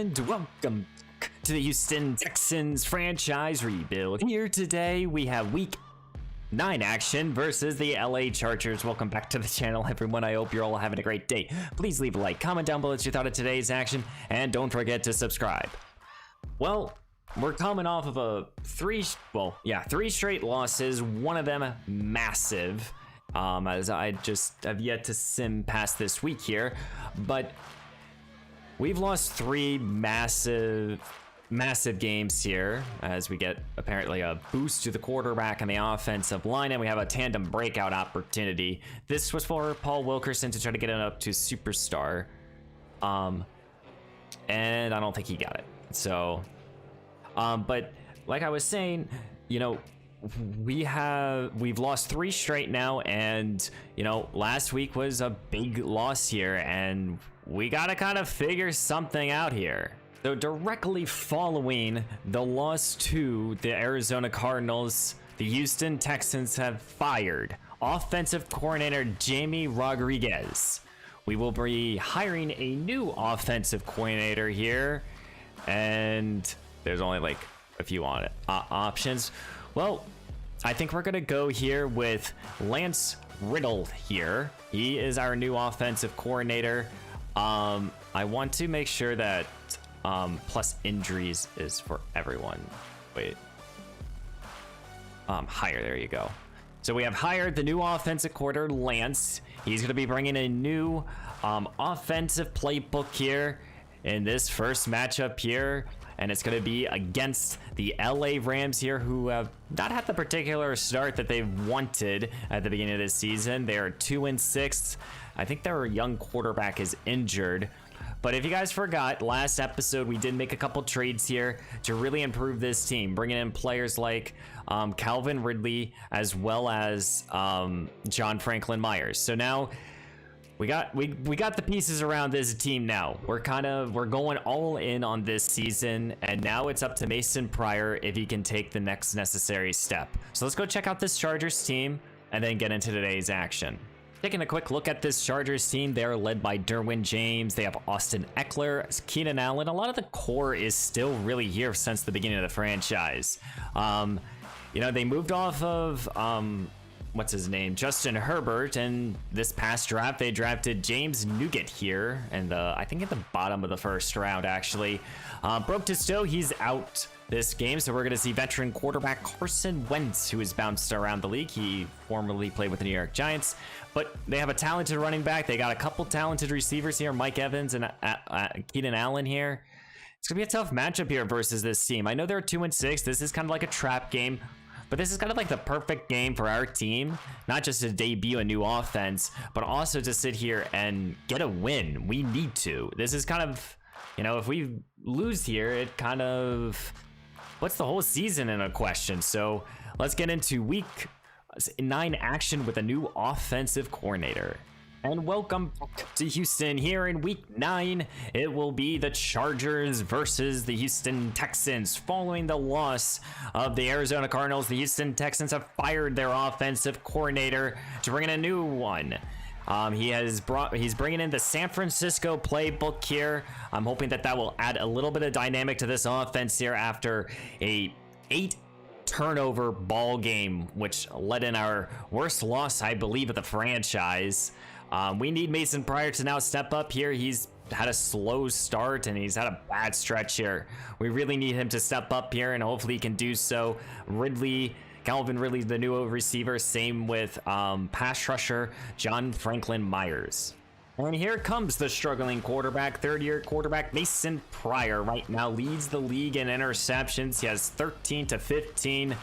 and welcome to the Houston Texans franchise rebuild. Here today we have week 9 action versus the LA Chargers. Welcome back to the channel, everyone. I hope you're all having a great day. Please leave a like, comment down below what you thought of today's action, and don't forget to subscribe. Well, we're coming off of three straight losses, one of them massive, as I just have yet to sim past this week here, but we've lost 3 massive games here as we get apparently a boost to the quarterback and the offensive line, and we have a tandem breakout opportunity. This was for Paul Wilkerson to try to get it up to superstar, and I don't think he got it. So but like I was saying, you know, we've lost 3 straight now, and you know, last week was a big loss here, and we gotta kind of figure something out here. So directly following the loss to the Arizona Cardinals, the Houston Texans have fired offensive coordinator Jamie Rodriguez. We will be hiring a new offensive coordinator here, and there's only like a few on it options. Well, I think we're gonna go here with Lance Riddle here. He is our new offensive coordinator. I want to make sure that plus injuries is for everyone. Wait, hire, there you go. So we have hired the new offensive coordinator, Lance. He's gonna be bringing a new offensive playbook here in this first matchup here, and it's going to be against the LA Rams here, who have not had the particular start that they wanted at the beginning of this season. They are 2-6. I think their young quarterback is injured. But if you guys forgot, last episode we did make a couple trades here to really improve this team, bringing in players like Calvin Ridley as well as John Franklin Myers. So now we got the pieces around this team now. We're going all in on this season, and now it's up to Mason Pryor if he can take the next necessary step. So let's go check out this Chargers team and then get into today's action. Taking a quick look at this Chargers team, they're led by Derwin James. They have Austin Eckler, Keenan Allen. A lot of the core is still really here since the beginning of the franchise. You know, they moved off of what's his name, Justin Herbert, and this past draft they drafted James Nugent here, and I think at the bottom of the first round actually. Broke his toe, he's out this game, so we're going to see veteran quarterback Carson Wentz, who has bounced around the league. He formerly played with the New York Giants, but they have a talented running back. They got a couple talented receivers here, Mike Evans and Keenan Allen here. It's gonna be a tough matchup here versus this team. I know they're 2-6. This is kind of like a trap game, but this is kind of like the perfect game for our team, not just to debut a new offense, but also to sit here and get a win. We need to. This is kind of, you know, if we lose here, it kind of puts the whole season in a question. So let's get into week 9 action with a new offensive coordinator. And welcome to Houston. Here in week 9, it will be the Chargers versus the Houston Texans. Following the loss of the Arizona Cardinals, the Houston Texans have fired their offensive coordinator to bring in a new one. He's bringing in the San Francisco playbook here. I'm hoping that will add a little bit of dynamic to this offense here after a 8 turnover ball game, which led in our worst loss, I believe, of the franchise. We need Mason Pryor to now step up here. He's had a slow start and he's had a bad stretch here. We really need him to step up here, and hopefully he can do so. Calvin Ridley, the new receiver, same with pass rusher John Franklin Myers. And here comes the struggling quarterback, 3rd-year quarterback Mason Pryor. Right now leads the league in interceptions. He has 13-15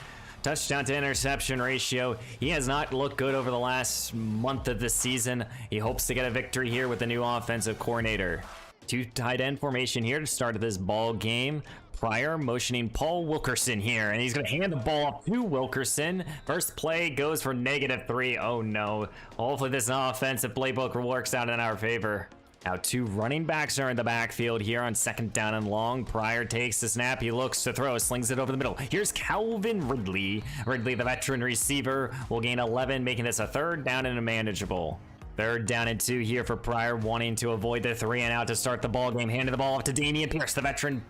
touchdown to interception ratio. He has not looked good over the last month of the season. He hopes to get a victory here with the new offensive coordinator. 2 tight end formation here to start this ball game. Pryor motioning Paul Wilkerson here, and he's going to hand the ball up to Wilkerson. First play goes for -3. Oh no. Hopefully this offensive playbook works out in our favor. Now 2 running backs are in the backfield here on 2nd down and long. Pryor takes the snap. He looks to throw, slings it over the middle. Here's Calvin Ridley. Ridley, the veteran receiver, will gain 11, making this a 3rd down and a manageable. Third down and 2 here for Pryor, wanting to avoid the 3 and out to start the ball game. Handed the ball off to Dameon Pierce, the veteran.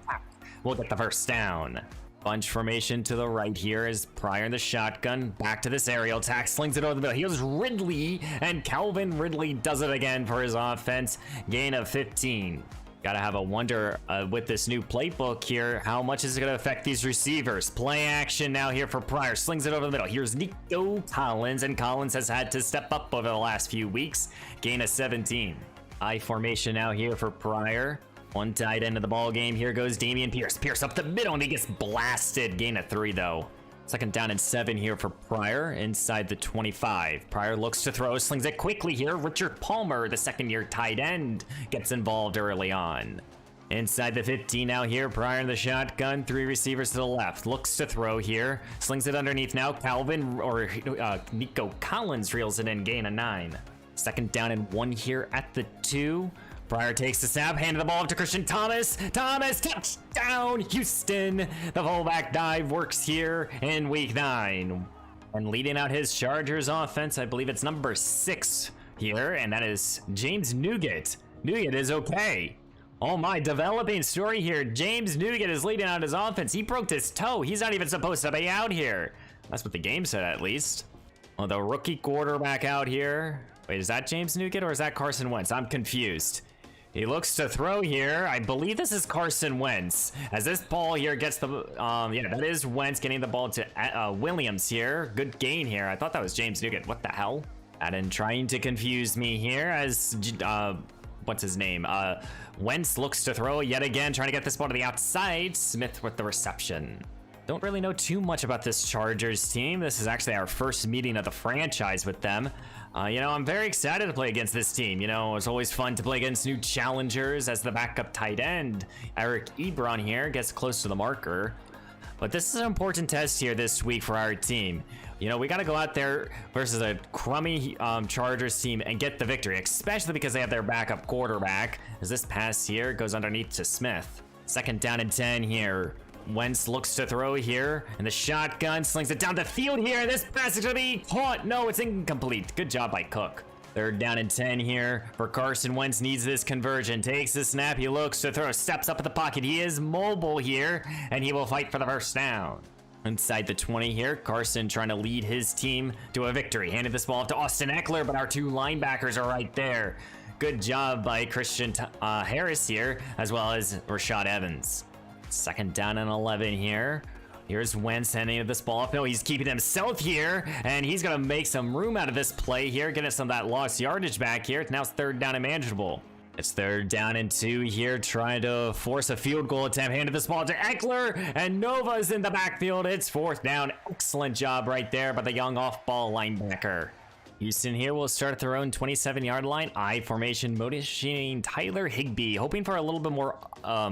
Will get the first down. Bunch formation to the right here is Pryor in the shotgun. Back to this aerial attack, slings it over the middle. Here's Ridley, and Calvin Ridley does it again for his offense. Gain of 15. Gotta have a wonder with this new playbook here, how much is it gonna affect these receivers? Play action now here for Pryor, slings it over the middle. Here's Nico Collins, and Collins has had to step up over the last few weeks. Gain of 17. I formation now here for Pryor. One tight end of the ball game. Here goes Dameon Pierce. Pierce up the middle, and he gets blasted. Gain of 3 though. Second down and 7 here for Pryor inside the 25. Pryor looks to throw, slings it quickly here. Richard Palmer, the second-year tight end, gets involved early on. Inside the 15 now here, Pryor in the shotgun, 3 receivers to the left. Looks to throw here, slings it underneath now. Nico Collins reels it in, gain of 9. Second down and 1 here at the 2. Pryor takes the snap, handed the ball to Christian Thomas. Thomas, touchdown, Houston. The fullback dive works here in week 9. And leading out his Chargers offense, I believe it's number 6 here, and that is James Nugent. Nugent is okay. Oh my, developing story here. James Nugent is leading out his offense. He broke his toe. He's not even supposed to be out here. That's what the game said, at least. Well, the rookie quarterback out here. Wait, is that James Nugent or is that Carson Wentz? I'm confused. He looks to throw here. I believe this is Carson Wentz. As this ball here gets the, yeah, that is Wentz getting the ball to Williams here. Good gain here. I thought that was James Nugent. What the hell? Madden trying to confuse me here as, what's his name? Wentz looks to throw yet again, trying to get this ball to the outside. Smith with the reception. Don't really know too much about this Chargers team. This is actually our first meeting of the franchise with them. You know, I'm very excited to play against this team. You know, it's always fun to play against new challengers as the backup tight end. Eric Ebron here gets close to the marker. But this is an important test here this week for our team. You know, we got to go out there versus a crummy Chargers team and get the victory, especially because they have their backup quarterback. As this pass here goes underneath to Smith. Second down and 10 here. Wentz looks to throw here, and the shotgun slings it down the field here. This pass is going to be caught. No, it's incomplete. Good job by Cook. Third down and 10 here for Carson Wentz. Needs this conversion. Takes the snap. He looks to throw. Steps up at the pocket. He is mobile here, and he will fight for the first down. Inside the 20 here, Carson trying to lead his team to a victory. Handed this ball off to Austin Eckler, but our 2 linebackers are right there. Good job by Christian Harris here, as well as Rashad Evans. Second down and 11 here. Here's Wentz handing this ball off. No, he's keeping himself here, and he's going to make some room out of this play here, getting some of that lost yardage back here. Now it's third down and manageable. It's third down and 2 here, trying to force a field goal attempt. Handed this ball to Eckler, and Nova's in the backfield. It's fourth down. Excellent job right there by the young off-ball linebacker. Houston here will start at their own 27-yard line. I formation motioning Tyler Higbee, hoping for a little bit more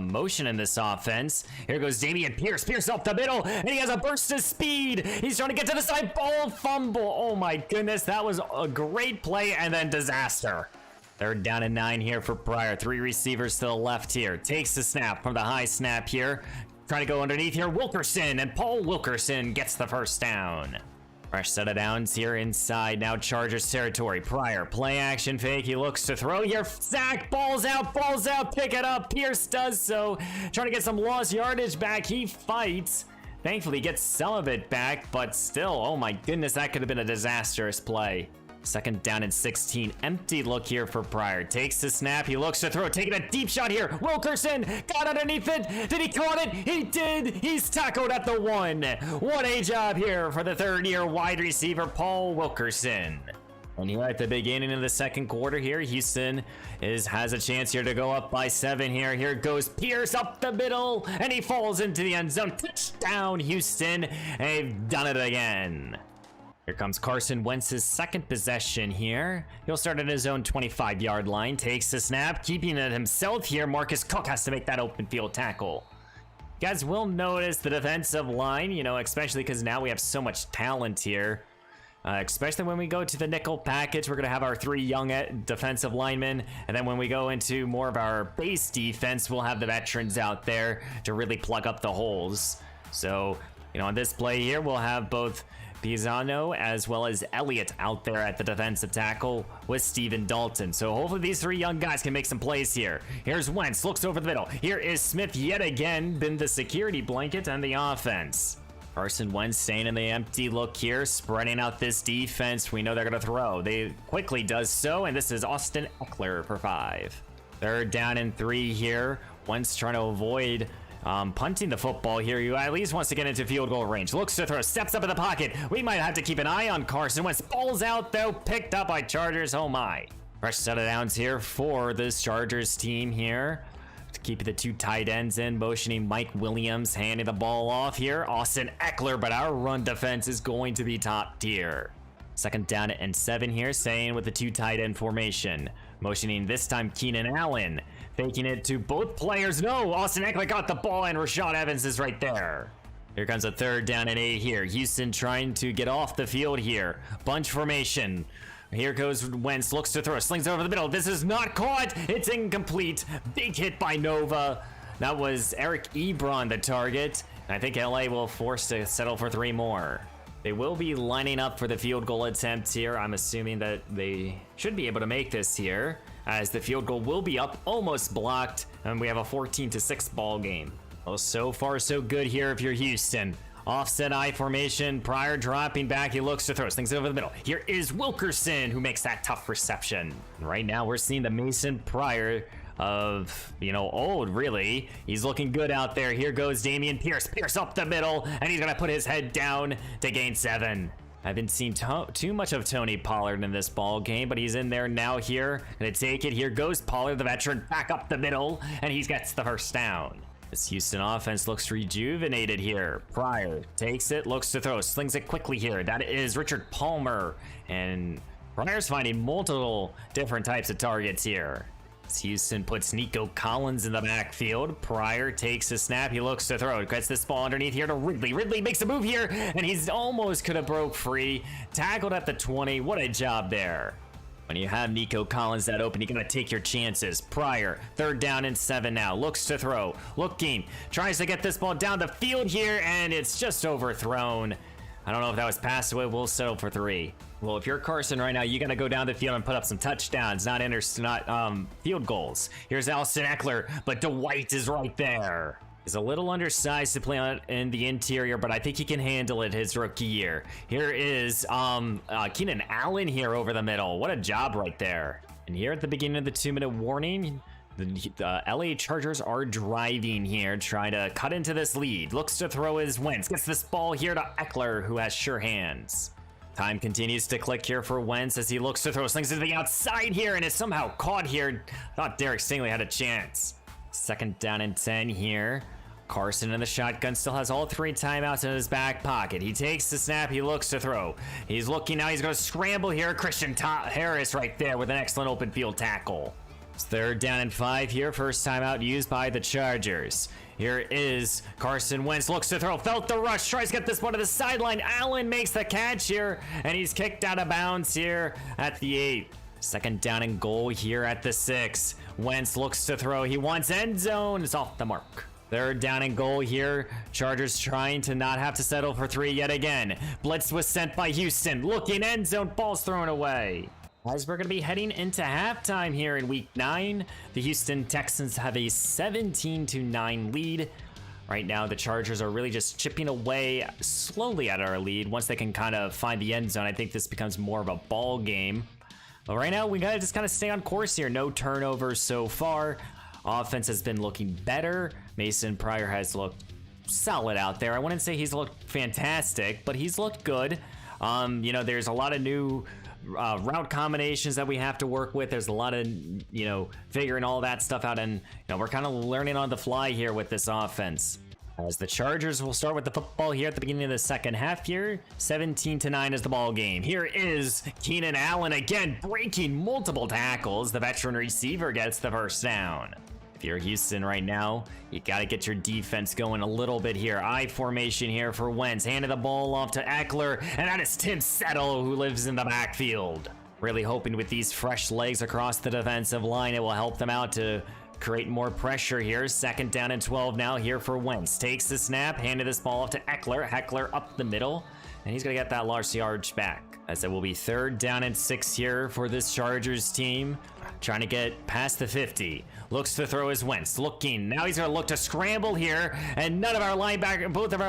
motion in this offense. Here goes Dameon Pierce. Pierce up the middle, and he has a burst of speed. He's trying to get to the side. Ball fumble. Oh my goodness, that was a great play, and then disaster. Third down and 9 here for Pryor. 3 receivers to the left here. Takes the snap from the high snap here. Trying to go underneath here. Wilkerson, and Paul Wilkerson gets the first down. Fresh set of downs here inside now Chargers territory. Pryor, play action fake. He looks to throw here. Sack, balls out, pick it up. Pierce does so. Trying to get some lost yardage back. He fights. Thankfully gets some of it back, but still, oh my goodness, that could have been a disastrous play. Second down and 16. Empty look here for Pryor. Takes the snap. He looks to throw. Taking a deep shot here. Wilkerson got underneath it. Did he caught it? He did. He's tackled at the 1. What a job here for the third-year wide receiver, Paul Wilkerson. And here at the beginning of the second quarter here, Houston has a chance here to go up by 7 here. Here goes Pierce up the middle, and he falls into the end zone. Touchdown, Houston. They've done it again. Here comes Carson Wentz's second possession here. He'll start at his own 25-yard line. Takes the snap, keeping it himself here. Marcus Cook has to make that open field tackle. You guys will notice the defensive line, you know, especially because now we have so much talent here. Especially when we go to the nickel package, we're going to have our 3 young defensive linemen. And then when we go into more of our base defense, we'll have the veterans out there to really plug up the holes. So, you know, on this play here, we'll have both Pisano as well as Elliott out there at the defensive tackle with Steven Dalton. So hopefully these three young guys can make some plays here. Here's Wentz, looks over the middle. Here is Smith yet again, been the security blanket on the offense. Carson Wentz staying in the empty look here, spreading out this defense. We know they're going to throw. They quickly does so, and this is Austin Eckler for 5. 3rd down and 3 here. Wentz trying to avoid punting the football here. He at least wants to get into field goal range. Looks to throw, steps up in the pocket. We might have to keep an eye on Carson Wentz. Ball's out though, picked up by Chargers. Oh my. Fresh set of downs here for this Chargers team here. To keep the 2 tight ends in, motioning Mike Williams, handing the ball off here. Austin Eckler, but our run defense is going to be top tier. 2nd down and 7 here, staying with the 2 tight end formation. Motioning this time Keenan Allen. Faking it to both players. No, Austin Eckler got the ball and Rashad Evans is right there. Here comes a 3rd down and 8 here. Houston trying to get off the field here. Bunch formation. Here goes Wentz, looks to throw, slings over the middle. This is not caught. It's incomplete. Big hit by Nova. That was Eric Ebron, the target. I think LA will force to settle for 3 more. They will be lining up for the field goal attempts here. I'm assuming that they should be able to make this here, as the field goal will be up, almost blocked, and we have a 14-6 ball game. Well, so far so good here if you're Houston. Offset I formation, Pryor dropping back, he looks to throw, slings it over the middle. Here is Wilkerson, who makes that tough reception. Right now we're seeing the Mason Pryor of, old, really. He's looking good out there. Here goes Damian Pierce. Pierce up the middle, and he's gonna put his head down to gain 7. I haven't seen too much of Tony Pollard in this ball game, but he's in there now here. Gonna take it. Here goes Pollard, the veteran, back up the middle, and he gets the 1st down. This Houston offense looks rejuvenated here. Pryor takes it, looks to throw, slings it quickly here. That is Richard Palmer, and Pryor's finding multiple different types of targets here. Houston puts Nico Collins in the backfield. Pryor takes a snap. He looks to throw. Gets this ball underneath here to Ridley. Ridley makes a move here, and he's almost could have broke free. Tackled at the 20. What a job there. When you have Nico Collins that open, you gotta take your chances. Pryor, 3rd down and 7 now. Looks to throw. Looking. Tries to get this ball down the field here, and it's just overthrown. I don't know if that was passed away. We'll settle for 3. Well, if you're Carson right now, you gotta go down the field and put up some touchdowns, not field goals. Here's Austin Eckler, but Dwight is right there. He's a little undersized to play on in the interior, but I think he can handle it his rookie year. Here is Keenan Allen here over the middle. What a job right there. And here at the beginning of the 2-minute warning, the LA Chargers are driving here, trying to cut into this lead. Looks to throw his Wentz. Gets this ball here to Eckler, who has sure hands. Time continues to click here for Wentz as he looks to throw, slings to the outside here, and is somehow caught here. Thought Derek Stingley had a chance. 2nd down and 10 here. Carson in the shotgun still has all 3 timeouts in his back pocket. He takes the snap, he looks to throw. He's looking now, he's going to scramble here. Christian Harris right there with an excellent open field tackle. It's 3rd down and 5 here. First timeout used by the Chargers. Here is Carson Wentz, looks to throw, felt the rush, tries to get this one to the sideline. Allen makes the catch here, and he's kicked out of bounds here at the 8. 2nd down and goal here at the 6. Wentz looks to throw, he wants end zone, it's off the mark. 3rd down and goal here. Chargers trying to not have to settle for 3 yet again. Blitz was sent by Houston, looking end zone, ball's thrown away. As we're going to be heading into halftime here in week 9, the Houston Texans have a 17-9 lead. Right now, the Chargers are really just chipping away slowly at our lead. Once they can kind of find the end zone, I think this becomes more of a ball game. But right now, we got to just kind of stay on course here. No turnovers so far. Offense has been looking better. Mason Pryor has looked solid out there. I wouldn't say he's looked fantastic, but he's looked good. There's a lot of new route combinations that we have to work with. There's a lot of, figuring all that stuff out, and we're kind of learning on the fly here with this offense. As the Chargers will start with the football here at the beginning of the second half here. 17-9 is the ball game. Here is Keenan Allen again, breaking multiple tackles. The veteran receiver gets the 1st down. If you're Houston right now, you got to get your defense going a little bit here. I formation here for Wentz. Handed the ball off to Eckler, and that is Tim Settle, who lives in the backfield. Really hoping with these fresh legs across the defensive line, it will help them out to create more pressure here. 2nd down and 12 now here for Wentz. Takes the snap, handed this ball off to Eckler. Eckler up the middle. and he's gonna get that large yardage back. As it will be 3rd down and 6 here for this Chargers team. Trying to get past the 50. Looks to throw his Wentz. Looking. Now he's going to look to scramble here. And both of our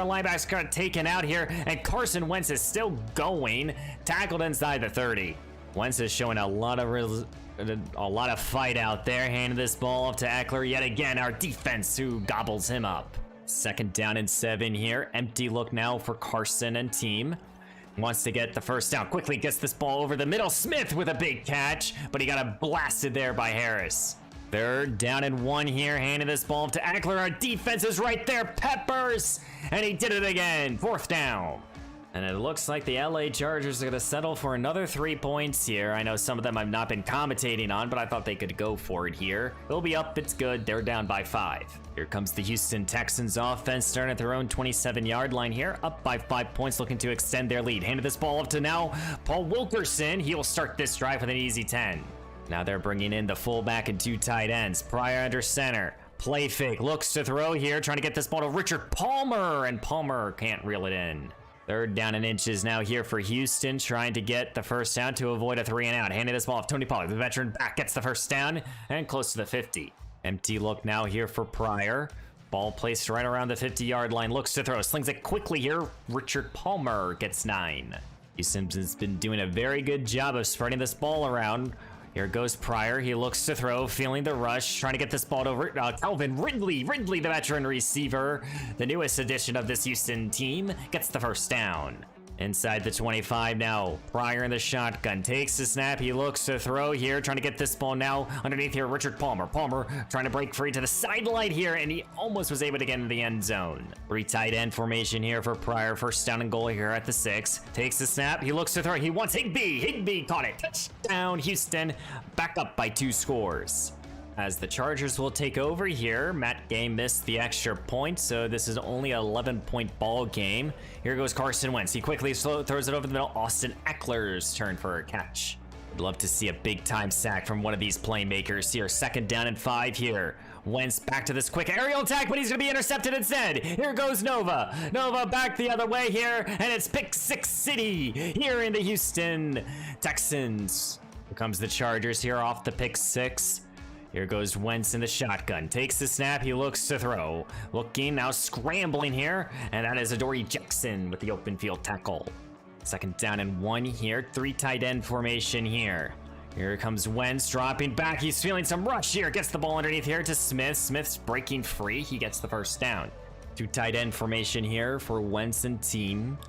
linebackers got taken out here. And Carson Wentz is still going. Tackled inside the 30. Wentz is showing a lot of fight out there. Handing this ball off to Eckler. Yet again, our defense who gobbles him up. 2nd down and 7 here. Empty look now for Carson and team. Wants to get the first down. Quickly gets this ball over the middle. Smith with a big catch, but he got blasted there by Harris. 3rd down and 1 here. Handing this ball to Eckler. Our defense is right there. Peppers. And he did it again. 4th down. And it looks like the LA Chargers are going to settle for another 3 points here. I know some of them I've not been commentating on, but I thought they could go for it here. They'll be up. It's good. They're down by 5. Here comes the Houston Texans offense, starting at their own 27-yard line here, up by 5 points, looking to extend their lead. Handed this ball up to now Paul Wilkerson. He will start this drive with an easy 10. Now they're bringing in the fullback and 2 tight ends. Pryor under center. Play fake. Looks to throw here, trying to get this ball to Richard Palmer, and Palmer can't reel it in. 3rd down and inches now here for Houston, trying to get the first down to avoid a 3 and out. Handed this ball off. Tony Pollard, the veteran back, gets the first down and close to the 50. Empty look now here for Pryor. Ball placed right around the 50-yard line. Looks to throw. Slings it quickly here. Richard Palmer gets 9. Houston's been doing a very good job of spreading this ball around. Here goes Pryor. He looks to throw, feeling the rush, trying to get this ball to Calvin Ridley. Ridley, the veteran receiver, the newest addition of this Houston team, gets the first down. Inside the 25 now. Pryor in the shotgun. Takes the snap. He looks to throw here. Trying to get this ball now underneath here. Richard Palmer. Palmer trying to break free to the sideline here. And he almost was able to get into the end zone. 3 tight end formation here for Pryor. 1st down and goal here at the 6. Takes the snap. He looks to throw. He wants Higbee. Higbee caught it. Touchdown Houston. Back up by 2 scores. As the Chargers will take over here. Matt Gay missed the extra point, so this is only an 11-point ball game. Here goes Carson Wentz. He quickly throws it over the middle. Austin Eckler's turn for a catch. I'd love to see a big-time sack from one of these playmakers here. 2nd down and 5 here. Wentz back to this quick aerial attack, but he's going to be intercepted instead. Here goes Nova. Nova back the other way here, and it's Pick 6 City here in the Houston Texans. Here comes the Chargers here off the Pick 6. Here goes Wentz in the shotgun. Takes the snap. He looks to throw. Looking now, scrambling here. And that is Adoree Jackson with the open field tackle. 2nd down and 1 here. 3 tight end formation here. Here comes Wentz dropping back. He's feeling some rush here. Gets the ball underneath here to Smith. Smith's breaking free. He gets the first down. 2 tight end formation here for Wentz and team.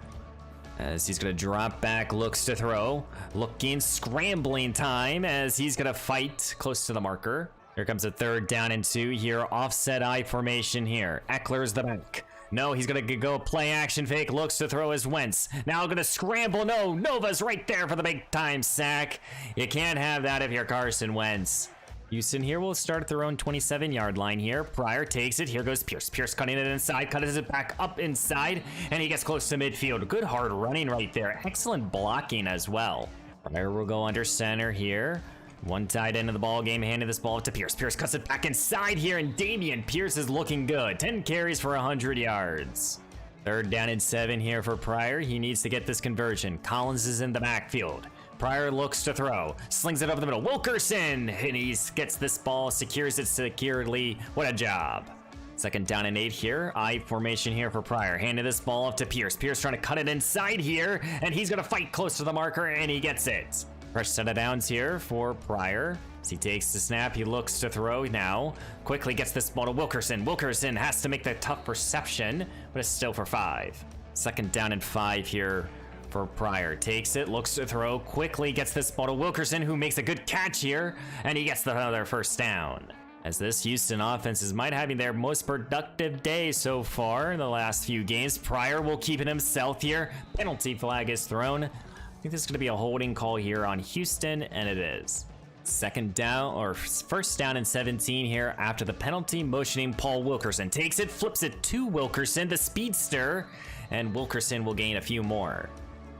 As he's going to drop back, looks to throw. Looking, scrambling time as he's going to fight close to the marker. Here comes a 3rd down and 2 here. Offset I formation here. Eckler's the back. No, he's going to go play action fake. Looks to throw his Wentz. Now going to scramble. No, Nova's right there for the big time sack. You can't have that if you're Carson Wentz. Houston here will start at their own 27-yard line here. Pryor takes it. Here goes Pierce. Pierce cutting it inside, cuts it back up inside, and he gets close to midfield. Good hard running right there. Excellent blocking as well. Pryor will go under center here. 1 tight end of the ball game, handing this ball to Pierce. Pierce cuts it back inside here, and Damian Pierce is looking good. 10 carries for 100 yards. 3rd down and 7 here for Pryor. He needs to get this conversion. Collins is in the backfield. Pryor looks to throw, slings it over the middle. Wilkerson, and he gets this ball, secures it securely. What a job. 2nd down and 8 here. I formation here for Pryor. Handed this ball off to Pierce. Pierce trying to cut it inside here, and he's going to fight close to the marker, and he gets it. Fresh set of downs here for Pryor. As he takes the snap, he looks to throw now. Quickly gets this ball to Wilkerson. Wilkerson has to make the tough reception, but it's still for 5. 2nd down and 5 here for Pryor. Takes it, looks to throw, quickly gets this ball to Wilkerson, who makes a good catch here, and he gets another first down. As this Houston offense is might having their most productive day so far in the last few games. Pryor will keep it himself here. Penalty flag is thrown. I think this is going to be a holding call here on Houston, and it is. 2nd down, or 1st down and 17 here after the penalty, motioning Paul Wilkerson. Takes it, flips it to Wilkerson, the speedster, and Wilkerson will gain a few more.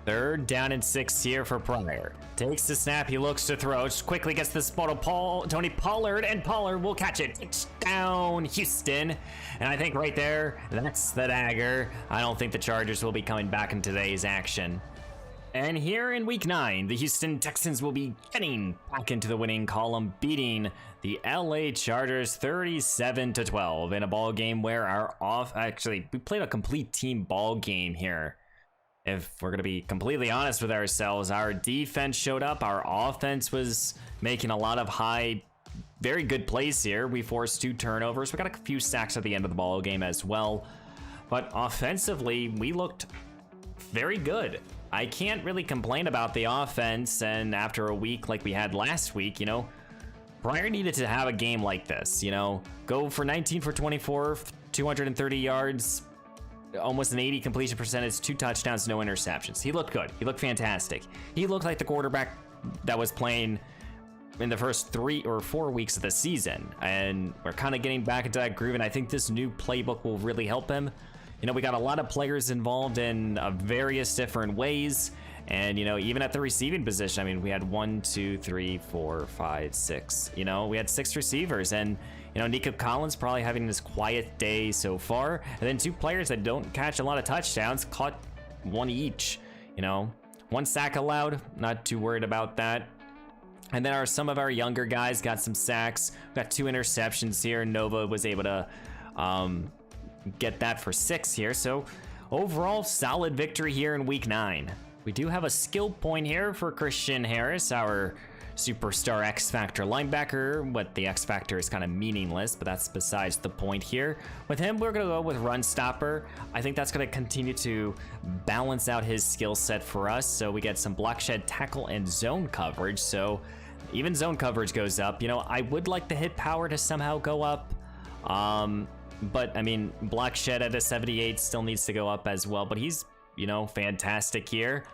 Third down and 6 here for Pryor. Takes the snap, he looks to throw, just quickly gets this ball to Tony Pollard, and Pollard will catch it. Touchdown, Houston. And I think right there, that's the dagger. I don't think the Chargers will be coming back in today's action. And here in week 9, the Houston Texans will be getting back into the winning column, beating the LA Chargers 37-12 in a ball game where we played a complete team ball game here. If we're going to be completely honest with ourselves, our defense showed up. Our offense was making a lot of very good plays here. We forced 2 turnovers. We got a few sacks at the end of the ball game as well. But offensively, we looked very good. I can't really complain about the offense, and after a week like we had last week, Pryor needed to have a game like this, go for 19 for 24, 230 yards, almost an 80 completion percentage, 2 touchdowns, no interceptions. He looked good. He looked fantastic. He looked like the quarterback that was playing in the first 3 or 4 weeks of the season, and we're kind of getting back into that groove, and I think this new playbook will really help him. We got a lot of players involved in various different ways. And, even at the receiving position, I mean, we had 1, 2, 3, 4, 5, 6. We had 6 receivers. And, Nico Collins probably having this quiet day so far. And then 2 players that don't catch a lot of touchdowns caught 1 each. 1 sack allowed. Not too worried about that. And then some of our younger guys got some sacks. We got 2 interceptions here. Nova was able to get that for 6 here. So overall, solid victory here in week 9. We do have a skill point here for Christian Harris, our superstar X-Factor linebacker, but the X-Factor is kind of meaningless, but that's besides the point here. With him, we're going to go with run stopper. I think that's going to continue to balance out his skill set for us. So we get some block shed, tackle, and zone coverage. So even zone coverage goes up. I would like the hit power to somehow go up. But I mean, block shed at a 78 still needs to go up as well, but he's, fantastic here.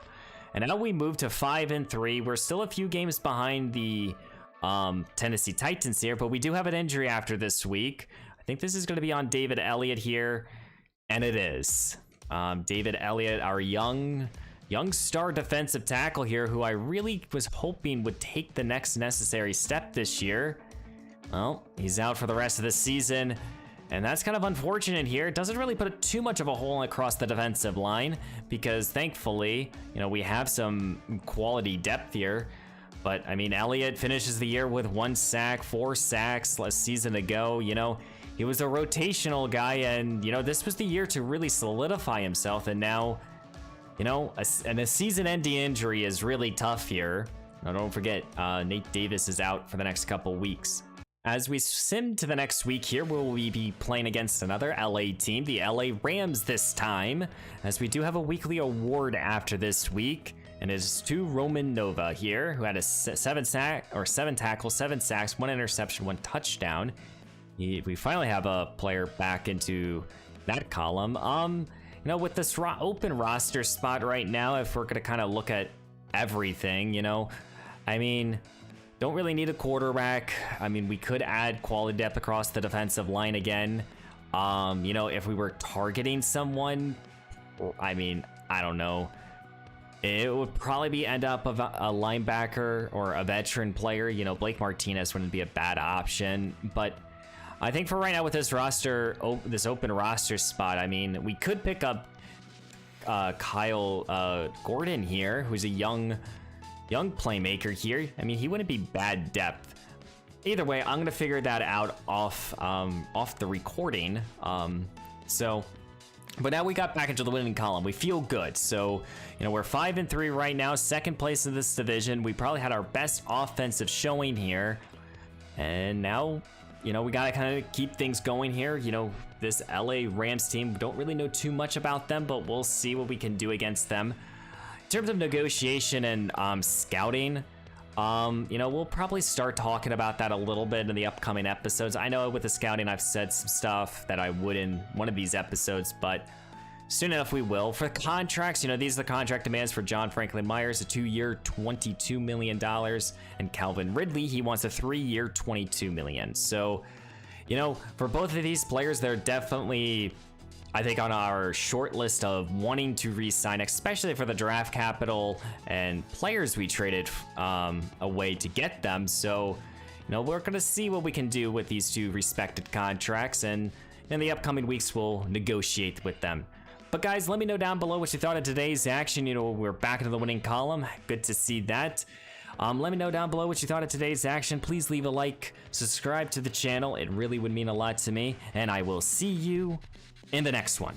And now we move to 5-3. We're still a few games behind the Tennessee Titans here, but we do have an injury after this week. I think this is going to be on David Elliott here, and it is. David Elliott, our young star defensive tackle here, who I really was hoping would take the next necessary step this year. Well, he's out for the rest of the season. And that's kind of unfortunate here. It doesn't really put too much of a hole across the defensive line because thankfully, we have some quality depth here. But I mean, Elliott finishes the year with 1 sack, 4 sacks last season ago. He was a rotational guy, and this was the year to really solidify himself. And now, a season-ending injury is really tough here. Now, don't forget, Nate Davis is out for the next couple weeks. As we sim to the next week here, will we be playing against another LA team, the LA Rams this time, as we do have a weekly award after this week, and it is to Roman Nova here, who had a 7 tackles, 7 sacks, 1 interception, 1 touchdown. We finally have a player back into that column. With this open roster spot right now, if we're gonna kind of look at everything, I mean, don't really need a quarterback. I mean, we could add quality depth across the defensive line again. If we were targeting someone, I mean, I don't know. It would probably end up a linebacker or a veteran player. Blake Martinez wouldn't be a bad option. But I think for right now with this roster, this open roster spot, I mean, we could pick up Kyle Gordon here, who's a young playmaker here. I mean, he wouldn't be bad depth. Either way, I'm gonna figure that out off the recording. But now we got back into the winning column. We feel good. So, we're 5-3 right now, 2nd place in this division. We probably had our best offensive showing here, and now, we gotta kind of keep things going here. This LA Rams team, we don't really know too much about them, but we'll see what we can do against them. In terms of negotiation and scouting, we'll probably start talking about that a little bit in the upcoming episodes. I know with the scouting, I've said some stuff that I would in one of these episodes, but soon enough we will. For the contracts, these are the contract demands for John Franklin Myers, a 2-year, $22 million, and Calvin Ridley, he wants a 3-year, $22 million. So, for both of these players, they're definitely I think, on our short list of wanting to re-sign, especially for the draft capital and players we traded away to get them. So, we're going to see what we can do with these two respected contracts, and in the upcoming weeks, we'll negotiate with them. But guys, let me know down below what you thought of today's action. We're back into the winning column. Good to see that. Let me know down below what you thought of today's action. Please leave a like, subscribe to the channel. It really would mean a lot to me, and I will see you in the next one.